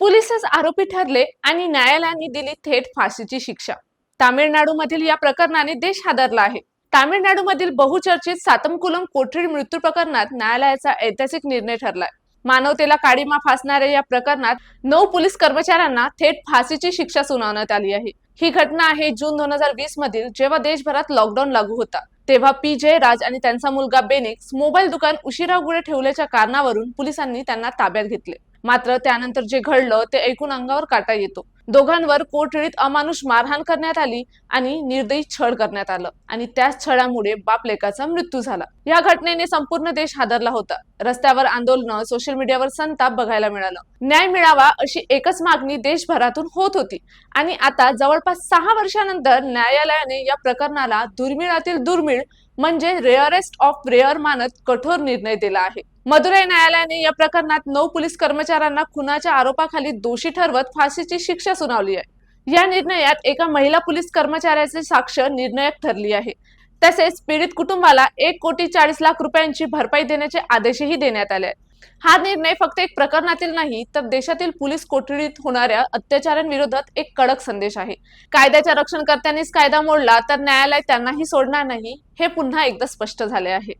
पोलिसच आरोपी ठरले आणि न्यायालयाने दिली थेट फाशीची शिक्षा। तामिळनाडूमधील या प्रकरणाने देश हादरला आहे। तामिळनाडूमधील बहुचर्चित सातमकुलम कोठडी मृत्यू प्रकरणात न्यायालयाचा ऐतिहासिक निर्णय ठरलाय। मानवतेला काळीमा फासणाऱ्या या प्रकरणात 9 पोलीस कर्मचाऱ्यांना थेट फाशीची शिक्षा सुनावण्यात आली आहे। ही घटना आहे जून 2020 मधील, जेव्हा देशभरात लॉकडाऊन लागू होता। तेव्हा पी जयराज आणि त्यांचा मुलगा बेनिक्स मोबाईल दुकान उशिरा उघडे ठेवल्याच्या कारणावरून पोलिसांनी त्यांना ताब्यात घेतले। मात्र त्यानंतर जे घडलं ते ऐकून अंगावर काटा येतो। दोघांवर कोठडीत अमानुष मारहाण करण्यात आली आणि निर्दयी छळ करण्यात आलं आणि त्याच छळामुळे बाप लेकाचा मृत्यू झाला। या घटनेने संपूर्ण देश हादरला होता। रस्त्यावर आंदोलन, सोशल मीडियावर संताप बघायला मिळाला। न्याय मिळावा अशी एकच मागणी देशभरातून होत होती आणि आता जवळपास 6 वर्षांनंतर न्यायालयाने या प्रकरणाला दुर्मिळातील दुर्मिळ म्हणजे रेअरेस्ट ऑफ रेअर मानत कठोर निर्णय दिला आहे। मदुराई न्यायालयाने या प्रकरणात 9 पोलीस कर्मचाऱ्यांना खुनाच्या आरोपाखाली दोषी ठरवत फाशीची शिक्षा सुनावली आहे। या निर्णयात एका महिला पोलीस कर्मचाऱ्याची साक्ष निर्णायक ठरली आहे। तसेच पीडित कुटुंबाला 1,40,00,000 रुपयांची भरपाई देण्याचे आदेशही देण्यात आले आहेत। हा निर्णय फक्त एक प्रकरणातील नाही, तर देशातील पोलीस कोठडीत होणाऱ्या अत्याचारांविरोधात एक कडक संदेश आहे। कायद्याच्या रक्षणकर्त्यांनीच कायदा मोडला तर न्यायालय त्यांनाही सोडणार नाही, हे पुन्हा एकदा स्पष्ट झाले आहे।